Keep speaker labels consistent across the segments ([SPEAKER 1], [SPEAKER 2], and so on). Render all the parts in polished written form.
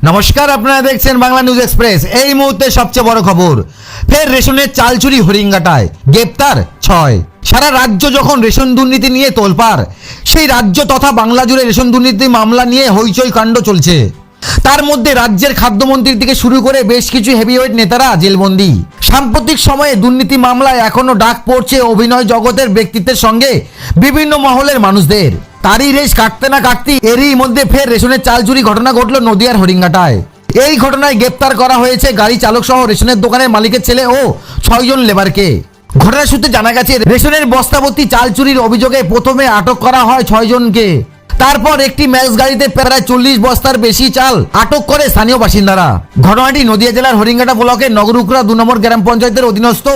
[SPEAKER 1] নমস্কার, আপনারা দেখছেন বাংলা নিউজ এক্সপ্রেস। এই মুহূর্তে সবচেয়ে বড় খবর, ফের রেশনের চাল চুরি হরিঙ্গাটায়, গ্রেপ্তার 6। সারা রাজ্য যখন রেশন দুর্নীতি নিয়ে তোলপাড়, সেই রাজ্য তথা বাংলা জুড়ে রেশন দুর্নীতি মামলা নিয়ে হইচই কাণ্ড চলছে। তার মধ্যে রাজ্যের খাদ্যমন্ত্রী থেকে শুরু করে বেশ কিছু হেভিওয়েট নেতারা জেলবন্দি। সাম্প্রতিক সময়ে দুর্নীতি মামলায় এখনো ডাক পড়ছে অভিনয় জগতের ব্যক্তিত্বের সঙ্গে বিভিন্ন মহলের মানুষদের। তারই রেশ কাটতে না কাটতে এরই মধ্যে ফের রেশনের চাল চুরি ঘটনা ঘটল নদিয়ার হরিঙ্গাটায়। এই ঘটনায় গ্রেপ্তার করা হয়েছে গাড়ি চালক সহ রেশনের দোকানের মালিকের ছেলে ও 6 জন লেবারকে। ঘটনা সূত্রে জানা গেছে, রেশনের বস্তাভর্তি চাল চুরির অভিযোগে প্রথমে আটক করা হয় 6 জনকে। তারপর একটি ম্যাক্স গাড়িতে প্রায় 40 বস্তার বেশি চাল আটক করে স্থানীয় বাসিন্দারা। ঘটনাটি নদিয়া জেলার হরিঙ্গাটা ব্লকের নগরুকরা 2 নম্বর গ্রাম পঞ্চায়েতের অধীনস্থ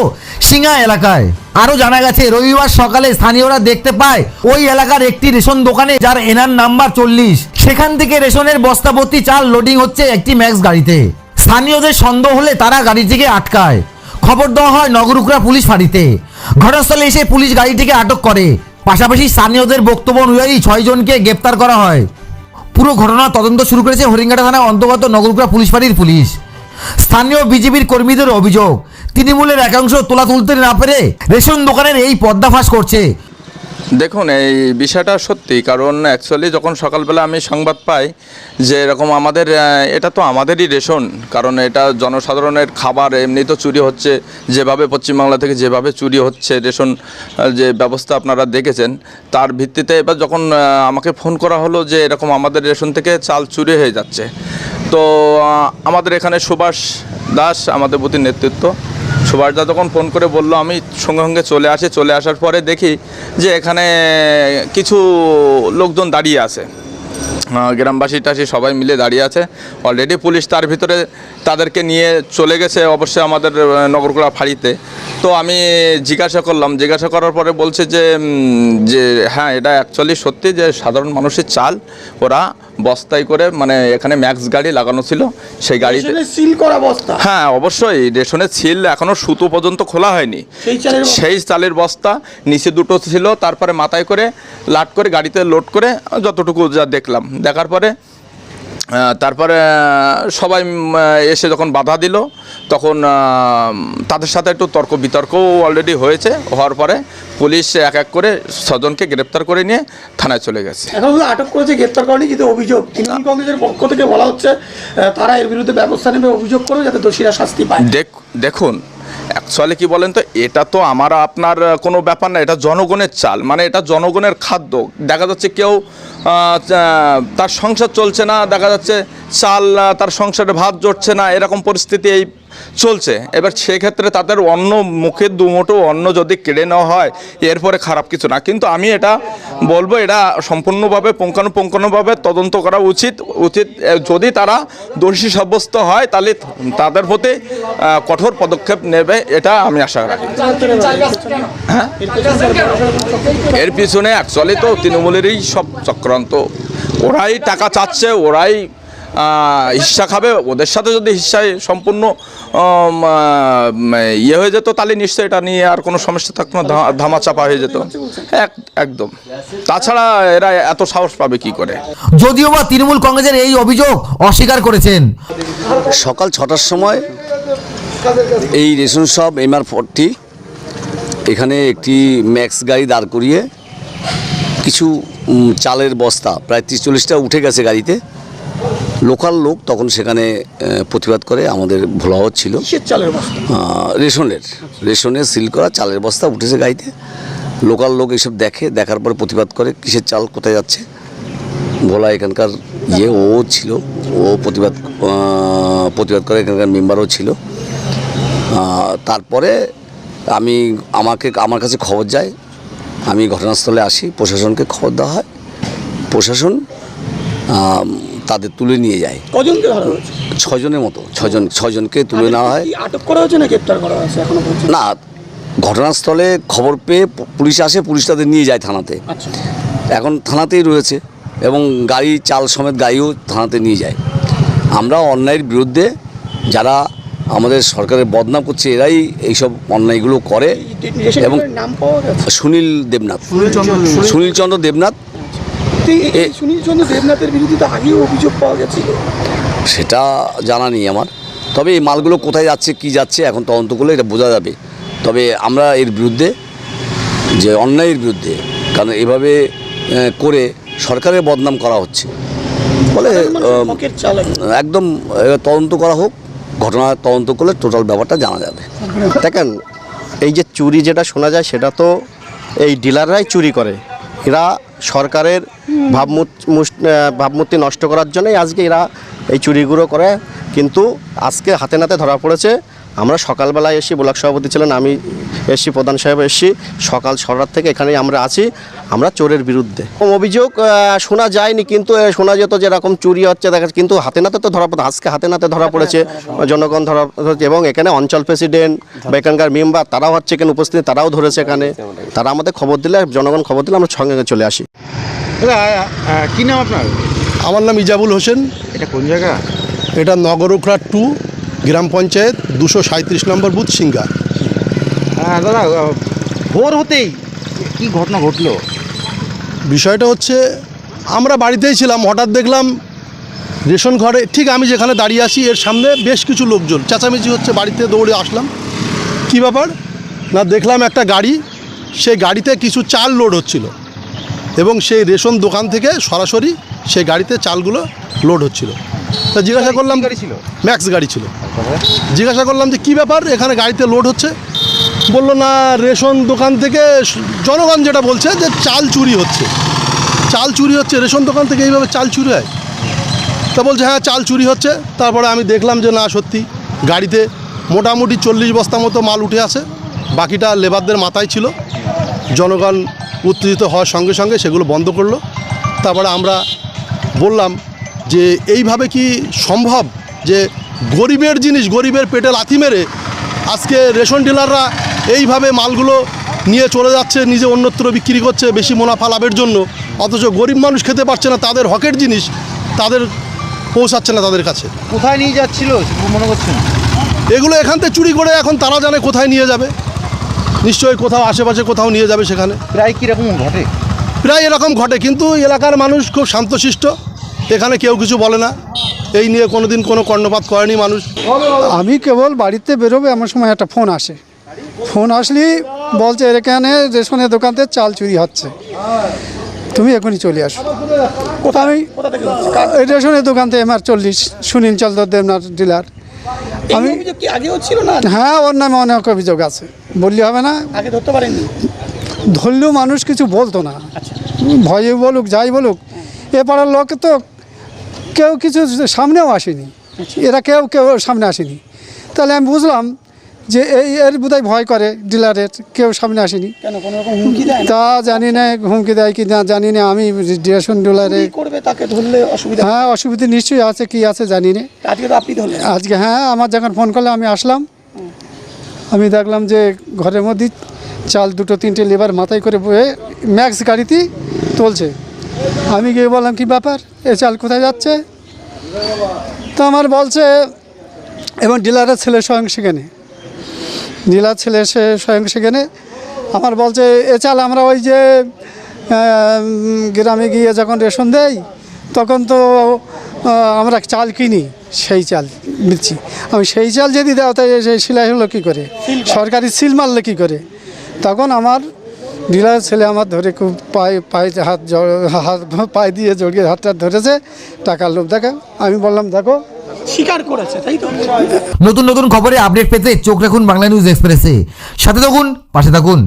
[SPEAKER 1] সিঙ্গা এলাকায়। আরো জানা গেছে, রবিবার সকালে স্থানীয়রা দেখতে পায় ওই এলাকার একটি রেশন দোকানে, যার এনআর নাম্বার 40, সেখান থেকে রেশনের বস্তাভর্তি চাল লোডিং হচ্ছে একটি ম্যাক্স গাড়িতে। স্থানীয়দের সন্দেহ হলে তারা গাড়িটিকে আটকায়। খবর দেওয়া হয় নগরুকরা পুলিশ ফাঁড়িতে। ঘটনাস্থলে এসে পুলিশ গাড়িটিকে আটক করে। পাশাপাশি স্থানীয়দের বক্তব্য অনুযায়ী 6 জনকে গ্রেপ্তার করা হয়। পুরো ঘটনার তদন্ত শুরু করেছে হরিঙ্গাটা থানার অন্তর্গত নগরুকরা পুলিশ ফাঁড়ির পুলিশ। স্থানীয় বিজেপির কর্মীদের অভিযোগ, তৃণমূলের একাংশ তোলা তুলতে না পেরে রেশন দোকানের এই পর্দাফাশ করছে।
[SPEAKER 2] দেখুন, এই বিষয়টা সত্যি, কারণ অ্যাকচুয়ালি যখন সকালবেলা আমি সংবাদ পাই যে এরকম আমাদের এটা তো আমাদেরই রেশন, কারণ এটা জনসাধারণের খাবার, এমনি তো চুরি হচ্ছে যেভাবে পশ্চিমবাংলা থেকে যেভাবে চুরি হচ্ছে রেশন যে ব্যবস্থা আপনারা দেখেছেন, তার ভিত্তিতে এবার যখন আমাকে ফোন করা হলো যে এরকম আমাদের রেশন থেকে চাল চুরি হয়ে যাচ্ছে, তো আমাদের এখানে সুভাষ দাস আমাদের বুথের নেতৃত্ব, সুভাষদা তখন ফোন করে বললো, আমি সঙ্গে সঙ্গে চলে আসার পরে দেখি যে এখানে কিছু লোকজন দাঁড়িয়ে আছে, গ্রামবাসী টাসি সবাই মিলে দাঁড়িয়ে আছে। অলরেডি পুলিশ তার ভিতরে তাদেরকে নিয়ে চলে গেছে অবশ্যই আমাদের নগরকুড়া ফাঁড়িতে। তো আমি জিজ্ঞাসা করার পরে বলছে যে হ্যাঁ, এটা অ্যাকচুয়ালি সত্যি যে সাধারণ মানুষের চাল ওরা বস্তায় করে, মানে এখানে ম্যাক্স গাড়ি লাগানো ছিল, সেই গাড়িতে
[SPEAKER 3] সিল করা বস্তা।
[SPEAKER 2] হ্যাঁ অবশ্যই, রেশনের সিল এখনও সুতো পর্যন্ত খোলা হয়নি, সেই চালের বস্তা নিচে 2টো ছিল, তারপরে মাথায় করে লাট করে গাড়িতে লোড করে যতটুকু যা দেখলাম, দেখার পরে তারপরে সবাই এসে যখন বাধা দিল, তখন তাদের সাথে একটু তর্ক বিতর্কও অলরেডি হয়েছে। হওয়ার পরে পুলিশ এক এক করে 6 জনকে গ্রেপ্তার করে নিয়ে থানায় চলে গেছে।
[SPEAKER 3] এখন আটক করেছে, গ্রেপ্তার করেনি, কিন্তু অভিযোগ তৃণমূল কংগ্রেসের পক্ষ থেকে বলা হচ্ছে তারা এর বিরুদ্ধে ব্যবস্থা নেবে, অভিযোগ করে যাতে দোষীরা শাস্তি পায়।
[SPEAKER 2] দেখুন, অ্যাকচুয়ালি কি বলেন তো, এটা তো আমার আপনার কোনো ব্যাপার না, এটা জনগণের চাল, মানে এটা জনগণের খাদ্য। দেখা যাচ্ছে কেউ তার সংসার চলছে না, দেখা যাচ্ছে চাল তার সংসারে ভাত জুটছে না, এরকম পরিস্থিতি এই চলছে। এবার সেক্ষেত্রে তাদের অন্ন, মুখের 2 মুঠো অন্ন যদি কেড়ে নেওয়া হয়, এরপরে খারাপ কিছু না। কিন্তু আমি এটা বলবো, এটা সম্পূর্ণভাবে পুঙ্খানুপুঙ্খভাবে তদন্ত করা উচিত। যদি তারা দোষী সাব্যস্ত হয়, তাহলে তাদের প্রতি কঠোর পদক্ষেপ নেবে, এটা আমি আশা রাখি। হ্যাঁ, এর পিছনে অ্যাকচুয়ালি তো তৃণমূলেরই সব চক্রান্ত। ওরাই টাকা চাচ্ছে, ওরাই হিস্সা খাবে। ওদের সাথে যদি হিস্সায় সম্পূর্ণ ইয়ে হয়ে যেত, তাহলে নিশ্চয়ই এটা নিয়ে আর কোনো সমস্যা থাকতো না, ধামাচাপা হয়ে যেত একদম। তাছাড়া এরা এত সাহস পাবে কি করে?
[SPEAKER 1] যদিও বা তৃণমূল কংগ্রেসের এই অভিযোগ অস্বীকার করেছেন।
[SPEAKER 4] সকাল 6টার সময় এই রেশন শপ MR40 এখানে একটি ম্যাক্স গাড়ি দাঁড় করিয়ে কিছু চালের বস্তা প্রায় 30-40টা উঠে গেছে গাড়িতে। লোকাল লোক তখন সেখানে প্রতিবাদ করে, আমাদের ভোলা হচ্ছিল রেশনের সিল করা চালের বস্তা উঠেছে গাড়িতে। লোকাল লোক এইসব দেখার পরে প্রতিবাদ করে, কিসের চাল কোথায় যাচ্ছে। ভোলা এখানকার ও ছিল, ও প্রতিবাদ করে, এখানকার মেম্বারও ছিল। তারপরে আমার কাছে খবর যায়, আমি ঘটনাস্থলে আসি, প্রশাসনকে খবর দেওয়া হয়, প্রশাসন তাদের তুলে নিয়ে যায়।
[SPEAKER 3] কজনকে ধরা হয়েছে?
[SPEAKER 4] 6 জনের মতো, 6 জনকে তুলে নেওয়া হয়।
[SPEAKER 3] আটক করা হয়েছে না গ্রেপ্তার করা হয়েছে এখনো পর্যন্ত?
[SPEAKER 4] না, ঘটনাস্থলে খবর পেয়ে পুলিশ আসে, পুলিশ তাদের নিয়ে যায় থানাতে।
[SPEAKER 3] আচ্ছা, এখন
[SPEAKER 4] থানাতেই রয়েছে, এবং গাড়ি চাল সমেত গাড়িও থানাতে নিয়ে যায়। আমরা অন্যায়ের বিরুদ্ধে, যারা আমাদের সরকারের বদনাম করছে, এরাই এইসব অন্যায়গুলো করে। এবং
[SPEAKER 3] নাম পাওয়া গেছে
[SPEAKER 4] সুনীল চন্দ্র দেবনাথ।
[SPEAKER 3] সুনীল চন্দ্র দেবনাথের বিরুদ্ধে তো আগেও অভিযোগ পাওয়া গেছিল।
[SPEAKER 4] সেটা জানা নেই আমার। তবে এই মালগুলো কোথায় যাচ্ছে কি যাচ্ছে এখন তদন্ত করলে এটা বোঝা যাবে। তবে আমরা এর বিরুদ্ধে, যে অন্যায়ের বিরুদ্ধে, কারণ এভাবে করে সরকারের বদনাম করা হচ্ছে বলে
[SPEAKER 3] হকের চাল
[SPEAKER 4] একদম তদন্ত করা হোক, ঘটনা তদন্ত করলে টোটাল ব্যাপারটা জানা যাবে।
[SPEAKER 5] দেখেন, এই যে চুরি যেটা শোনা যায় সেটা তো এই ডিলাররাই চুরি করে। এরা সরকারের ভাবমূর্তি নষ্ট করার জন্যই আজকে এরা এই চুরিগুলো করে। কিন্তু আজকে হাতে নাতে ধরা পড়েছে। আমরা সকালবেলায় এসে, ব্লক সভাপতি ছিলেন, আমি এসছি, প্রধান সাহেব এসছি, সকাল 6টার থেকে এখানেই আমরা আছি। আমরা চোরের বিরুদ্ধে অভিযোগ শোনা যায়নি, কিন্তু শোনা যেত যে এরকম চুরি হচ্ছে দেখা, কিন্তু হাতে নাতে তো ধরা পড়ে। আজকে হাতে নাতে ধরা পড়েছে, জনগণ ধরা পড়েছে। এবং এখানে অঞ্চল প্রেসিডেন্ট বা এখানকার মেম্বার তারাও হচ্ছে এখানে উপস্থিত, তারাও ধরেছে এখানে। তারা আমাদের খবর দিলে, জনগণ খবর দিলে আমরা সঙ্গে চলে আসি।
[SPEAKER 6] কি নাম আপনার?
[SPEAKER 7] আমার নাম ইজাবুল হোসেন।
[SPEAKER 6] এটা কোন জায়গা?
[SPEAKER 7] এটা নগরুখরা 2, গ্রাম পঞ্চায়েত 237 নম্বর বুথ, সিঙ্গা।
[SPEAKER 6] হ্যাঁ দাদা, ভোর হতেই কি ঘটনা ঘটলো?
[SPEAKER 7] বিষয়টা হচ্ছে, আমরা বাড়িতেই ছিলাম, হঠাৎ দেখলাম রেশন ঘরে, ঠিক আমি যেখানে দাঁড়িয়ে আছি এর সামনে বেশ কিছু লোকজন চেঁচামেচি হচ্ছে। বাড়িতে দৌড়ে আসলাম, কি ব্যাপার না, দেখলাম একটা গাড়ি, সেই গাড়িতে কিছু চাল লোড হচ্ছিল এবং সেই রেশন দোকান থেকে সরাসরি সেই গাড়িতে চালগুলো লোড হচ্ছিল। তা জিজ্ঞাসা করলাম,
[SPEAKER 6] গাড়ি ছিল?
[SPEAKER 7] ম্যাক্স গাড়ি ছিল। জিজ্ঞাসা করলাম যে কী ব্যাপার, এখানে গাড়িতে লোড হচ্ছে। বললো না, রেশন দোকান থেকে জনগণ যেটা বলছে যে চাল চুরি হচ্ছে, চাল চুরি হচ্ছে, রেশন দোকান থেকে এইভাবে চাল চুরি হয়। তা বলছে হ্যাঁ চাল চুরি হচ্ছে। তারপরে আমি দেখলাম যে না, সত্যি গাড়িতে মোটামুটি 40 বস্তা মতো মাল উঠে আসে, বাকিটা লেবারদের মাথায় ছিল। জনগণ উত্তেজিত হওয়ার সঙ্গে সঙ্গে সেগুলো বন্ধ করলো। তারপরে আমরা বললাম যে এইভাবে কি সম্ভব যে গরিবের জিনিস, গরিবের পেটে লাথি মেরে আজকে রেশন ডিলাররা এইভাবে মালগুলো নিয়ে চলে যাচ্ছে, নিজে অন্যত্র বিক্রি করছে বেশি মুনাফা লাভের জন্য, অথচ গরিব মানুষ খেতে পারছে না, তাদের হকের জিনিস তাদের পৌঁছাচ্ছে না তাদের কাছে।
[SPEAKER 6] কোথায় নিয়ে যাচ্ছিল মনে করছেন?
[SPEAKER 7] এগুলো এখান থেকে চুরি করে এখন তারা জানে কোথায় নিয়ে যাবে, নিশ্চয়ই কোথাও আশেপাশে কোথাও নিয়ে যাবে। সেখানে
[SPEAKER 6] প্রায় কীরকম ঘটে?
[SPEAKER 7] প্রায় এরকম ঘটে, কিন্তু এলাকার মানুষ খুব শান্তশিষ্ট, এখানে কেউ কিছু বলে না, এই নিয়ে কোনোদিন কোনো কর্ণপাত করেনি মানুষ।
[SPEAKER 8] আমি কেবল বাড়িতে বেরোবে এমন সময় একটা ফোন আসে। ফোন আসলেই বলছে এখানে রেশনের দোকানতে চাল চুরি হচ্ছে, তুমি এখনই চলে আসো। আমি এই রেশনের দোকান থেকে MR40 সুনীল চন্দ্র দেবনাথ ডিলার। আমি
[SPEAKER 3] কি আগেও ছিল না?
[SPEAKER 8] হ্যাঁ, ওর নামে অনেক অভিযোগ আছে, বললে হবে না।
[SPEAKER 3] আগে ধরতে পারেননি?
[SPEAKER 8] ধরলেও মানুষ কিছু বলতো না, ভয়ে বলুক যাই বলুক। এ পাড়ার লোক তো কেউ কিছু সামনেও আসেনি, এরা কেউ সামনে আসেনি। তাহলে আমি বুঝলাম যে এর বোধহয় ভয় করে ডিলারের, কেউ সামনে আসেনি।
[SPEAKER 3] কেন, কোনো রকম হুমকি দেয় না?
[SPEAKER 8] তা জানি না, হুমকি দেয় কি না জানি না। আমি রেশন ডিলারে
[SPEAKER 3] কি করবে, তাকে ধরলে অসুবিধা?
[SPEAKER 8] হ্যাঁ, অসুবিধা নিশ্চয়ই আছে, কি আছে জানি না।
[SPEAKER 3] আজকে তো আপনি ধরলেন।
[SPEAKER 8] আজকে হ্যাঁ, আমার যখন ফোন করলে আমি আসলাম, আমি দেখলাম যে ঘরের মধ্যে চাল 2-3টে লেবার মাথায় করে বয়ে ম্যাক্স গাড়িতেই তুলছে। আমি গিয়ে বললাম কি ব্যাপার, এ চাল কোথায় যাচ্ছে? তো আমার বলছে, এবং ডিলারের ছেলে স্বয়ং সেখানে, ডিলার ছেলে সে স্বয়ং সেখানে আমার বলছে এ চাল আমরা ওই যে গ্রামে গিয়ে যখন রেশন দেই তখন তো আমরা চাল কিনি, সেই চাল দিচ্ছি। আমি সেই চাল যদি দাও তাই সেই সিলাই হলো কী করে, সরকারি সিল মারলে কী করে? তখন আমার ডিলার ছেলে আমার ধরে খুব পায়ে দিয়ে জড়িয়ে হাতটা ধরেছে, টাকার লোভ দেখা। আমি বললাম দেখো,
[SPEAKER 3] স্বীকার করেছে, তাই তো?
[SPEAKER 1] নতুন নতুন খবরে আপডেট পেতে চোখ রাখুন বাংলা নিউজ এক্সপ্রেসে, সাথে থাকুন, পাশে থাকুন।